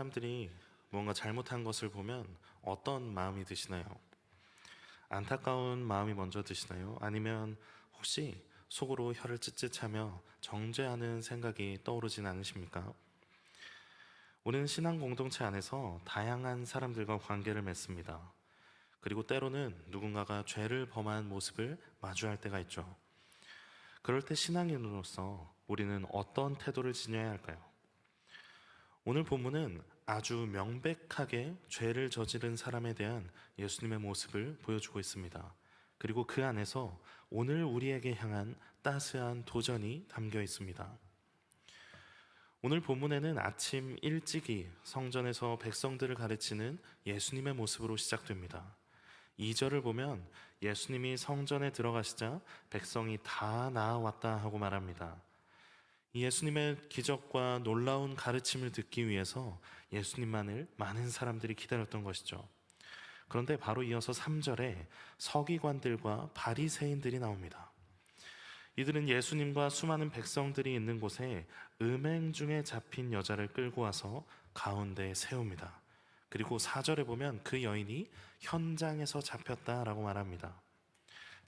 사람들이 뭔가 잘못한 것을 보면 어떤 마음이 드시나요? 안타까운 마음이 먼저 드시나요? 아니면 혹시 속으로 혀를 찢찢하며 정죄하는 생각이 떠오르진 않으십니까? 우리는 신앙 공동체 안에서 다양한 사람들과 관계를 맺습니다. 그리고 때로는 누군가가 죄를 범한 모습을 마주할 때가 있죠. 그럴 때 신앙인으로서 우리는 어떤 태도를 지녀야 할까요? 오늘 본문은 아주 명백하게 죄를 저지른 사람에 대한 예수님의 모습을 보여주고 있습니다. 그리고 그 안에서 오늘 우리에게 향한 따스한 도전이 담겨 있습니다. 오늘 본문에는 아침 일찍이 성전에서 백성들을 가르치는 예수님의 모습으로 시작됩니다. 2절을 보면 예수님이 성전에 들어가시자 백성이 다 나아왔다 하고 말합니다. 예수님의 기적과 놀라운 가르침을 듣기 위해서 예수님만을 많은 사람들이 기다렸던 것이죠. 그런데 바로 이어서 3절에 서기관들과 바리새인들이 나옵니다. 이들은 예수님과 수많은 백성들이 있는 곳에 음행 중에 잡힌 여자를 끌고 와서 가운데에 세웁니다. 그리고 4절에 보면 그 여인이 현장에서 잡혔다라고 말합니다.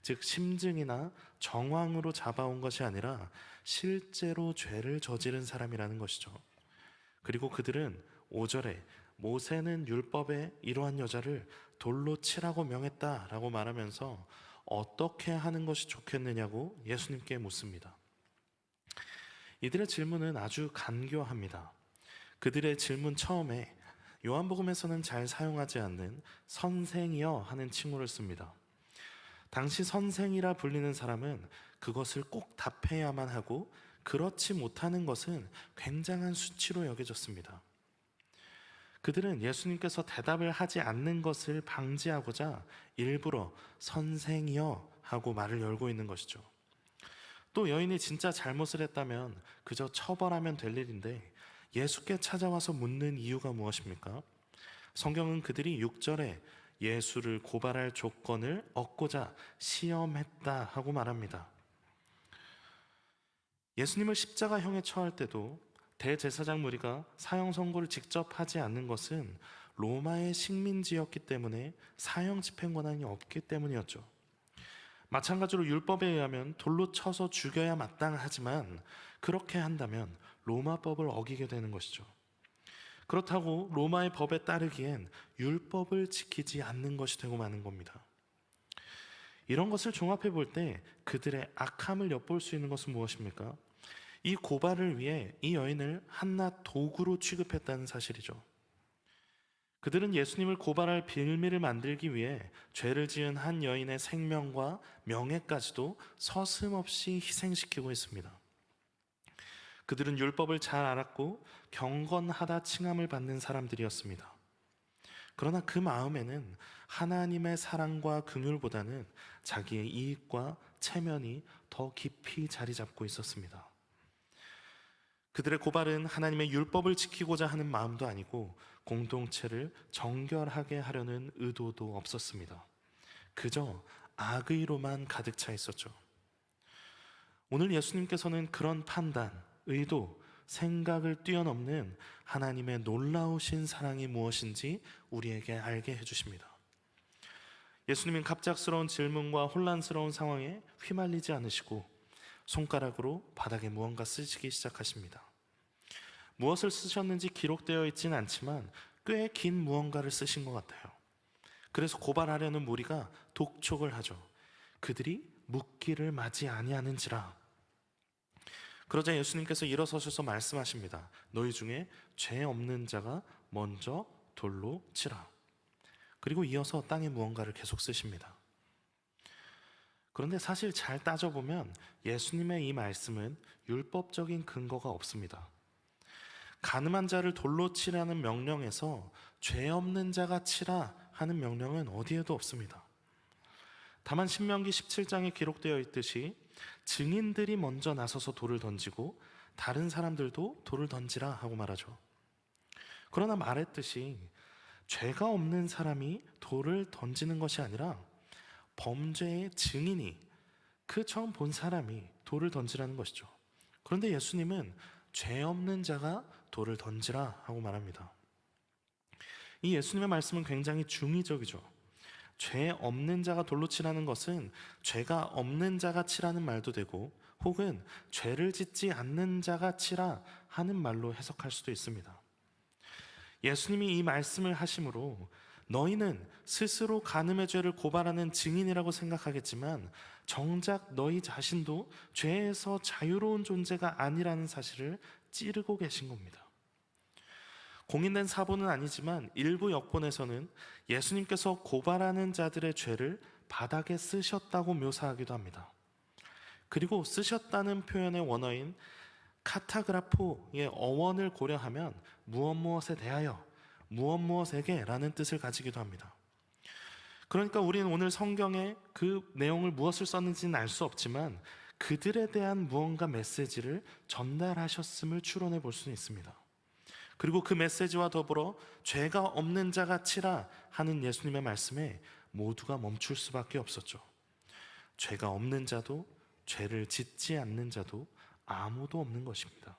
즉 심증이나 정황으로 잡아온 것이 아니라 실제로 죄를 저지른 사람이라는 것이죠. 그리고 그들은 5절에 모세는 율법에 이러한 여자를 돌로 치라고 명했다라고 말하면서 어떻게 하는 것이 좋겠느냐고 예수님께 묻습니다. 이들의 질문은 아주 간교합니다. 그들의 질문 처음에 요한복음에서는 잘 사용하지 않는 선생이여 하는 칭호를 씁니다. 당시 선생이라 불리는 사람은 그것을 꼭 답해야만 하고 그렇지 못하는 것은 굉장한 수치로 여겨졌습니다. 그들은 예수님께서 대답을 하지 않는 것을 방지하고자 일부러 선생이여 하고 말을 열고 있는 것이죠. 또 여인이 진짜 잘못을 했다면 그저 처벌하면 될 일인데 예수께 찾아와서 묻는 이유가 무엇입니까? 성경은 그들이 6절에 예수를 고발할 조건을 얻고자 시험했다 하고 말합니다. 예수님을 십자가형에 처할 때도 대제사장 무리가 사형 선고를 직접 하지 않는 것은 로마의 식민지였기 때문에 사형 집행 권한이 없기 때문이었죠. 마찬가지로 율법에 의하면 돌로 쳐서 죽여야 마땅하지만 그렇게 한다면 로마법을 어기게 되는 것이죠. 그렇다고 로마의 법에 따르기엔 율법을 지키지 않는 것이 되고 마는 겁니다. 이런 것을 종합해 볼 때 그들의 악함을 엿볼 수 있는 것은 무엇입니까? 이 고발을 위해 이 여인을 한낱 도구로 취급했다는 사실이죠. 그들은 예수님을 고발할 빌미를 만들기 위해 죄를 지은 한 여인의 생명과 명예까지도 서슴없이 희생시키고 있습니다. 그들은 율법을 잘 알았고 경건하다 칭함을 받는 사람들이었습니다. 그러나 그 마음에는 하나님의 사랑과 긍휼보다는 자기의 이익과 체면이 더 깊이 자리 잡고 있었습니다. 그들의 고발은 하나님의 율법을 지키고자 하는 마음도 아니고 공동체를 정결하게 하려는 의도도 없었습니다. 그저 악의로만 가득 차 있었죠. 오늘 예수님께서는 그런 판단, 의도, 생각을 뛰어넘는 하나님의 놀라우신 사랑이 무엇인지 우리에게 알게 해주십니다. 예수님은 갑작스러운 질문과 혼란스러운 상황에 휘말리지 않으시고 손가락으로 바닥에 무언가 쓰시기 시작하십니다. 무엇을 쓰셨는지 기록되어 있지는 않지만 꽤 긴 무언가를 쓰신 것 같아요. 그래서 고발하려는 무리가 독촉을 하죠. 그들이 묻기를 마지 아니하는지라. 그러자 예수님께서 일어서셔서 말씀하십니다. 너희 중에 죄 없는 자가 먼저 돌로 치라. 그리고 이어서 땅에 무언가를 계속 쓰십니다. 그런데 사실 잘 따져보면 예수님의 이 말씀은 율법적인 근거가 없습니다. 가늠한 자를 돌로 치라는 명령에서 죄 없는 자가 치라 하는 명령은 어디에도 없습니다. 다만 신명기 17장에 기록되어 있듯이 증인들이 먼저 나서서 돌을 던지고 다른 사람들도 돌을 던지라 하고 말하죠. 그러나 말했듯이 죄가 없는 사람이 돌을 던지는 것이 아니라 범죄의 증인이, 그 처음 본 사람이 돌을 던지라는 것이죠. 그런데 예수님은 죄 없는 자가 돌을 던지라 하고 말합니다. 이 예수님의 말씀은 굉장히 중의적이죠. 죄 없는 자가 돌로 치라는 것은 죄가 없는 자가 치라는 말도 되고, 혹은 죄를 짓지 않는 자가 치라 하는 말로 해석할 수도 있습니다. 예수님이 이 말씀을 하심으로 너희는 스스로 간음의 죄를 고발하는 증인이라고 생각하겠지만 정작 너희 자신도 죄에서 자유로운 존재가 아니라는 사실을 찌르고 계신 겁니다. 공인된 사본은 아니지만 일부 역본에서는 예수님께서 고발하는 자들의 죄를 바닥에 쓰셨다고 묘사하기도 합니다. 그리고 쓰셨다는 표현의 원어인 카타그라포의 어원을 고려하면 무엇에 대하여, 무엇에게 라는 뜻을 가지기도 합니다. 그러니까 우리는 오늘 성경에 그 내용을 무엇을 썼는지는 알 수 없지만 그들에 대한 무언가 메시지를 전달하셨음을 추론해 볼 수는 있습니다. 그리고 그 메시지와 더불어 죄가 없는 자가 치라 하는 예수님의 말씀에 모두가 멈출 수밖에 없었죠. 죄가 없는 자도 죄를 짓지 않는 자도 아무도 없는 것입니다.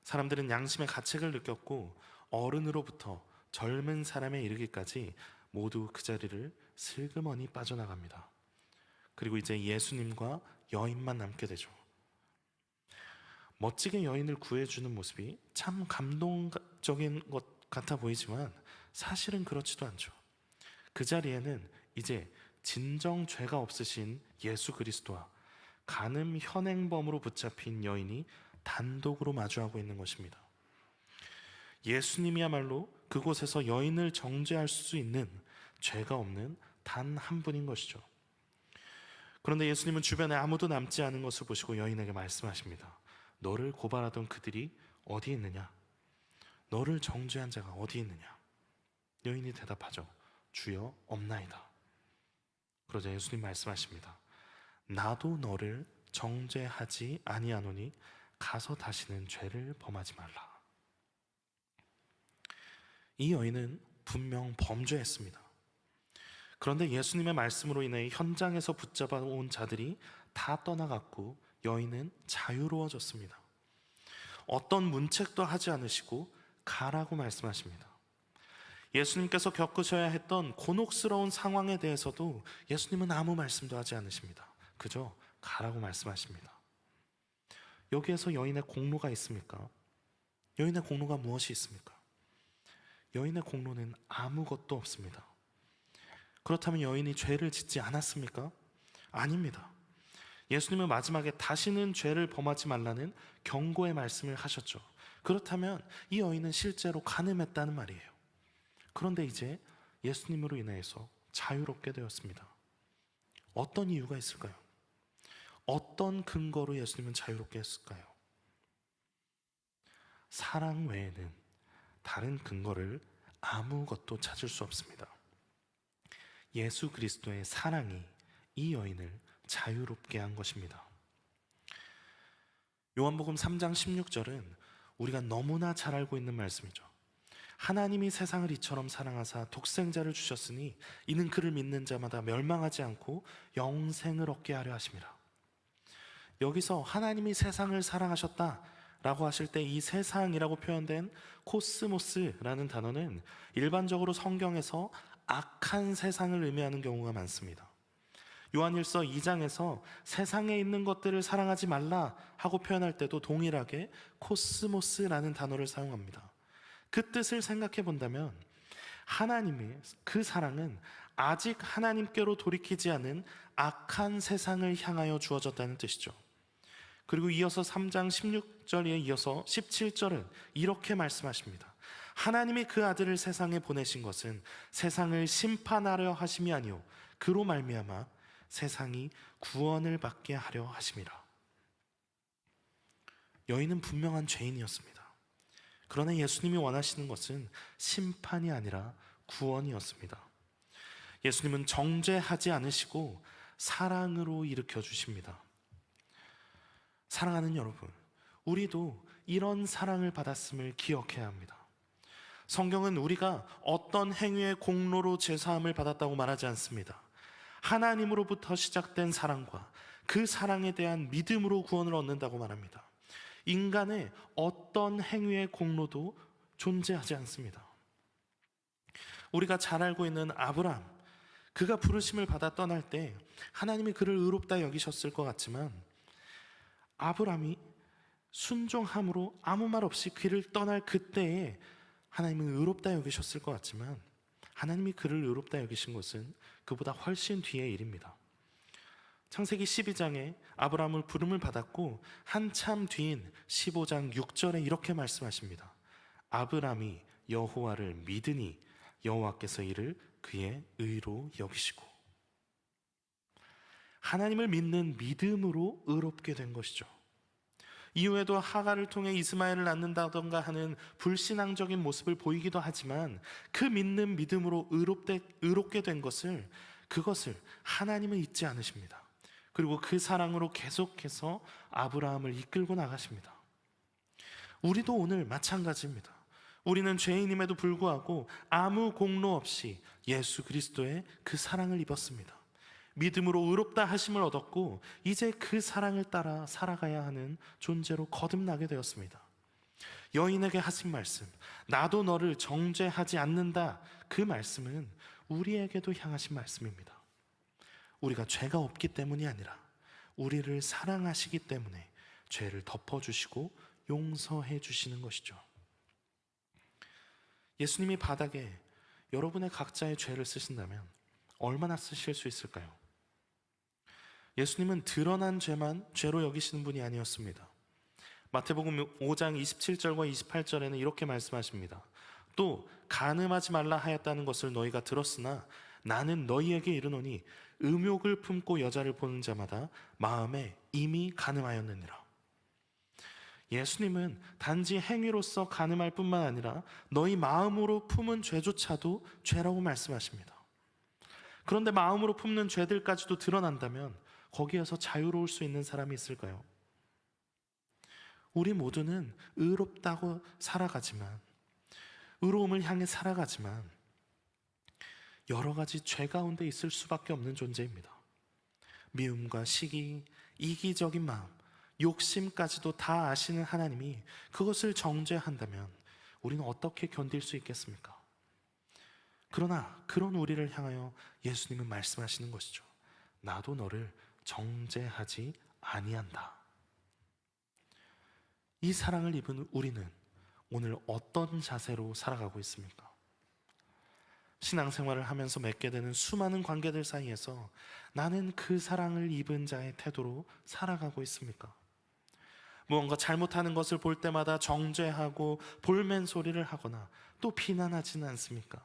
사람들은 양심의 가책을 느꼈고 어른으로부터 젊은 사람에 이르기까지 모두 그 자리를 슬그머니 빠져나갑니다. 그리고 이제 예수님과 여인만 남게 되죠. 멋지게 여인을 구해주는 모습이 참 감동적인 것 같아 보이지만 사실은 그렇지도 않죠. 그 자리에는 이제 진정 죄가 없으신 예수 그리스도와 간음 현행범으로 붙잡힌 여인이 단독으로 마주하고 있는 것입니다. 예수님이야말로 그곳에서 여인을 정죄할 수 있는 죄가 없는 단 한 분인 것이죠. 그런데 예수님은 주변에 아무도 남지 않은 것을 보시고 여인에게 말씀하십니다. 너를 고발하던 그들이 어디 있느냐? 너를 정죄한 자가 어디 있느냐? 여인이 대답하죠. 주여, 없나이다. 그러자 예수님 말씀하십니다. 나도 너를 정죄하지 아니하노니 가서 다시는 죄를 범하지 말라. 이 여인은 분명 범죄했습니다. 그런데 예수님의 말씀으로 인해 현장에서 붙잡아 온 자들이 다 떠나갔고 여인은 자유로워졌습니다. 어떤 문책도 하지 않으시고 가라고 말씀하십니다. 예수님께서 겪으셔야 했던 곤혹스러운 상황에 대해서도 예수님은 아무 말씀도 하지 않으십니다. 그저 가라고 말씀하십니다. 여기에서 여인의 공로가 있습니까? 여인의 공로가 무엇이 있습니까? 여인의 공로는 아무것도 없습니다. 그렇다면 여인이 죄를 짓지 않았습니까? 아닙니다. 예수님은 마지막에 다시는 죄를 범하지 말라는 경고의 말씀을 하셨죠. 그렇다면 이 여인은 실제로 간음했다는 말이에요. 그런데 이제 예수님으로 인해서 자유롭게 되었습니다. 어떤 이유가 있을까요? 어떤 근거로 예수님은 자유롭게 했을까요? 사랑 외에는 다른 근거를 아무것도 찾을 수 없습니다. 예수 그리스도의 사랑이 이 여인을 자유롭게 한 것입니다. 요한복음 3장 16절은 우리가 너무나 잘 알고 있는 말씀이죠. 하나님이 세상을 이처럼 사랑하사 독생자를 주셨으니 이는 그를 믿는 자마다 멸망하지 않고 영생을 얻게 하려 하심이라. 여기서 하나님이 세상을 사랑하셨다라고 하실 때 이 세상이라고 표현된 코스모스라는 단어는 일반적으로 성경에서 악한 세상을 의미하는 경우가 많습니다. 요한일서 2장에서 세상에 있는 것들을 사랑하지 말라 하고 표현할 때도 동일하게 코스모스라는 단어를 사용합니다. 그 뜻을 생각해 본다면 하나님의 그 사랑은 아직 하나님께로 돌이키지 않은 악한 세상을 향하여 주어졌다는 뜻이죠. 그리고 이어서 3장 16절에 이어서 17절은 이렇게 말씀하십니다. 하나님이 그 아들을 세상에 보내신 것은 세상을 심판하려 하심이 아니요 그로 말미암아 세상이 구원을 받게 하려 하심이라. 여인은 분명한 죄인이었습니다. 그러나 예수님이 원하시는 것은 심판이 아니라 구원이었습니다. 예수님은 정죄하지 않으시고 사랑으로 일으켜 주십니다. 사랑하는 여러분, 우리도 이런 사랑을 받았음을 기억해야 합니다. 성경은 우리가 어떤 행위의 공로로 제사함을 받았다고 말하지 않습니다. 하나님으로부터 시작된 사랑과 그 사랑에 대한 믿음으로 구원을 얻는다고 말합니다. 인간의 어떤 행위의 공로도 존재하지 않습니다. 우리가 잘 알고 있는 아브람, 그가 부르심을 받아 떠날 때 하나님이 그를 의롭다 여기셨을 것 같지만, 아브람이 순종함으로 아무 말 없이 그를 떠날 그때에 하나님은 의롭다 여기셨을 것 같지만, 하나님이 그를 의롭다 여기신 것은 그보다 훨씬 뒤의 일입니다. 창세기 12장에 아브라함을 부름을 받았고 한참 뒤인 15장 6절에 이렇게 말씀하십니다. 아브라함이 여호와를 믿으니 여호와께서 이를 그의 의로 여기시고. 하나님을 믿는 믿음으로 의롭게 된 것이죠. 이후에도 하갈을 통해 이스마엘을 낳는다던가 하는 불신앙적인 모습을 보이기도 하지만, 그 믿는 믿음으로 의롭게 된 그것을 하나님은 잊지 않으십니다. 그리고 그 사랑으로 계속해서 아브라함을 이끌고 나가십니다. 우리도 오늘 마찬가지입니다. 우리는 죄인임에도 불구하고 아무 공로 없이 예수 그리스도의 그 사랑을 입었습니다. 믿음으로 의롭다 하심을 얻었고 이제 그 사랑을 따라 살아가야 하는 존재로 거듭나게 되었습니다. 여인에게 하신 말씀, 나도 너를 정죄하지 않는다, 그 말씀은 우리에게도 향하신 말씀입니다. 우리가 죄가 없기 때문이 아니라 우리를 사랑하시기 때문에 죄를 덮어주시고 용서해 주시는 것이죠. 예수님이 바닥에 여러분의 각자의 죄를 쓰신다면 얼마나 쓰실 수 있을까요? 예수님은 드러난 죄만 죄로 여기시는 분이 아니었습니다. 마태복음 5장 27절과 28절에는 이렇게 말씀하십니다. 또 간음하지 말라 하였다는 것을 너희가 들었으나 나는 너희에게 이르노니 음욕을 품고 여자를 보는 자마다 마음에 이미 간음하였느니라. 예수님은 단지 행위로서 간음할 뿐만 아니라 너희 마음으로 품은 죄조차도 죄라고 말씀하십니다. 그런데 마음으로 품는 죄들까지도 드러난다면 거기에서 자유로울 수 있는 사람이 있을까요? 우리 모두는 의롭다고 살아가지만, 의로움을 향해 살아가지만 여러 가지 죄 가운데 있을 수밖에 없는 존재입니다. 미움과 시기, 이기적인 마음, 욕심까지도 다 아시는 하나님이 그것을 정죄한다면 우리는 어떻게 견딜 수 있겠습니까? 그러나 그런 우리를 향하여 예수님은 말씀하시는 것이죠. 나도 너를 정죄하지 아니한다. 이 사랑을 입은 우리는 오늘 어떤 자세로 살아가고 있습니까? 신앙생활을 하면서 맺게 되는 수많은 관계들 사이에서 나는 그 사랑을 입은 자의 태도로 살아가고 있습니까? 무언가 잘못하는 것을 볼 때마다 정죄하고 볼멘 소리를 하거나 또 비난하지는 않습니까?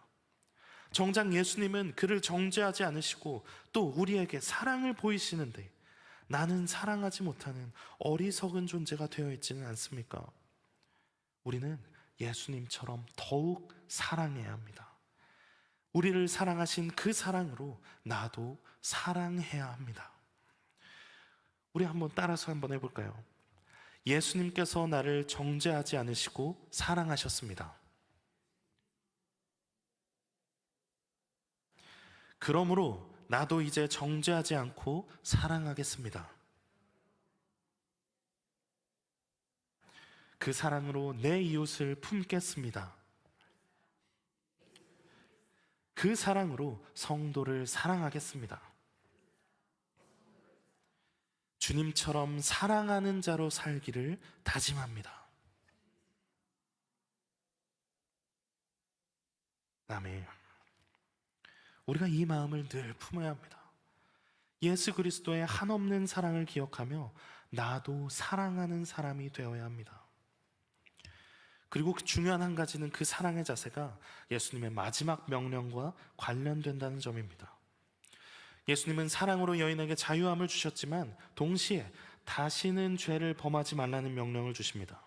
정작 예수님은 그를 정죄하지 않으시고 또 우리에게 사랑을 보이시는데 나는 사랑하지 못하는 어리석은 존재가 되어 있지는 않습니까? 우리는 예수님처럼 더욱 사랑해야 합니다. 우리를 사랑하신 그 사랑으로 나도 사랑해야 합니다. 우리 한번 따라서 한번 해볼까요? 예수님께서 나를 정죄하지 않으시고 사랑하셨습니다. 그러므로 나도 이제 정죄하지 않고 사랑하겠습니다. 그 사랑으로 내 이웃을 품겠습니다. 그 사랑으로 성도를 사랑하겠습니다. 주님처럼 사랑하는 자로 살기를 다짐합니다. 아멘. 우리가 이 마음을 늘 품어야 합니다. 예수 그리스도의 한없는 사랑을 기억하며 나도 사랑하는 사람이 되어야 합니다. 그리고 중요한 한 가지는 그 사랑의 자세가 예수님의 마지막 명령과 관련된다는 점입니다. 예수님은 사랑으로 여인에게 자유함을 주셨지만 동시에 다시는 죄를 범하지 말라는 명령을 주십니다.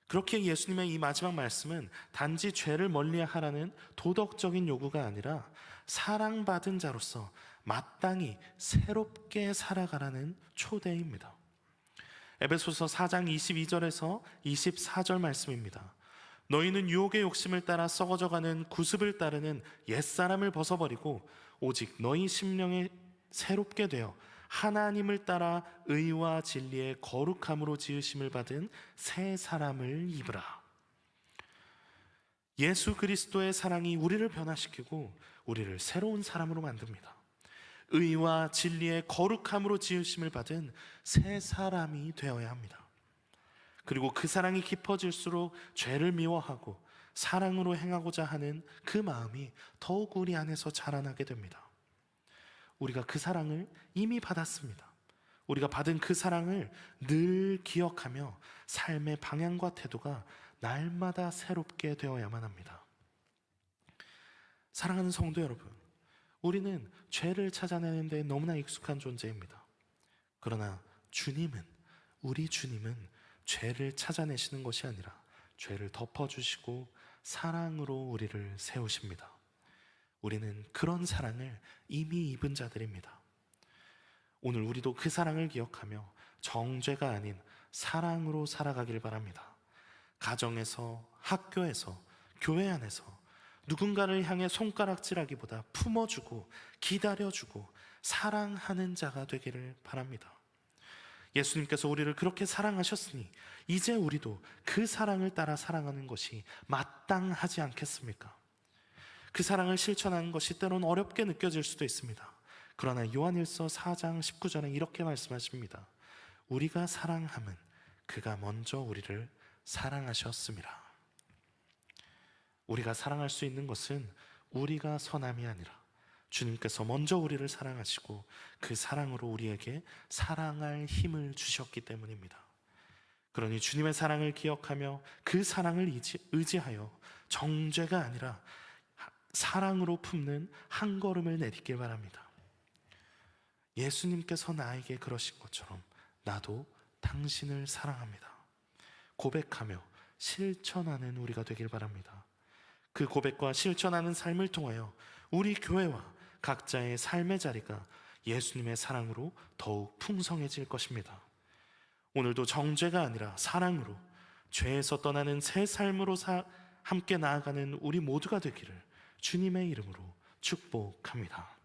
그렇게 예수님의 이 마지막 말씀은 단지 죄를 멀리하라는 도덕적인 요구가 아니라 사랑받은 자로서 마땅히 새롭게 살아가라는 초대입니다. 에베소서 4장 22절에서 24절 말씀입니다. 너희는 유혹의 욕심을 따라 썩어져가는 구습을 따르는 옛사람을 벗어버리고 오직 너희 심령에 새롭게 되어 하나님을 따라 의와 진리의 거룩함으로 지으심을 받은 새 사람을 입으라. 예수 그리스도의 사랑이 우리를 변화시키고 우리를 새로운 사람으로 만듭니다. 의와 진리의 거룩함으로 지으심을 받은 새 사람이 되어야 합니다. 그리고 그 사랑이 깊어질수록 죄를 미워하고 사랑으로 행하고자 하는 그 마음이 더욱 우리 안에서 자라나게 됩니다. 우리가 그 사랑을 이미 받았습니다. 우리가 받은 그 사랑을 늘 기억하며 삶의 방향과 태도가 날마다 새롭게 되어야만 합니다. 사랑하는 성도 여러분, 우리는 죄를 찾아내는 데 너무나 익숙한 존재입니다. 그러나 우리 주님은 죄를 찾아내시는 것이 아니라 죄를 덮어주시고 사랑으로 우리를 세우십니다. 우리는 그런 사랑을 이미 입은 자들입니다. 오늘 우리도 그 사랑을 기억하며 정죄가 아닌 사랑으로 살아가길 바랍니다. 가정에서, 학교에서, 교회 안에서 누군가를 향해 손가락질하기보다 품어주고 기다려주고 사랑하는 자가 되기를 바랍니다. 예수님께서 우리를 그렇게 사랑하셨으니 이제 우리도 그 사랑을 따라 사랑하는 것이 마땅하지 않겠습니까? 그 사랑을 실천하는 것이 때론 어렵게 느껴질 수도 있습니다. 그러나 요한일서 4장 19절에 이렇게 말씀하십니다. 우리가 사랑함은 그가 먼저 우리를 사랑하셨습니다. 우리가 사랑할 수 있는 것은 우리가 선함이 아니라 주님께서 먼저 우리를 사랑하시고 그 사랑으로 우리에게 사랑할 힘을 주셨기 때문입니다. 그러니 주님의 사랑을 기억하며 그 사랑을 의지하여 정죄가 아니라 사랑으로 품는 한 걸음을 내딛길 바랍니다. 예수님께서 나에게 그러신 것처럼 나도 당신을 사랑합니다. 고백하며 실천하는 우리가 되길 바랍니다. 그 고백과 실천하는 삶을 통하여 우리 교회와 각자의 삶의 자리가 예수님의 사랑으로 더욱 풍성해질 것입니다. 오늘도 정죄가 아니라 사랑으로 죄에서 떠나는 새 삶으로 함께 나아가는 우리 모두가 되기를 주님의 이름으로 축복합니다.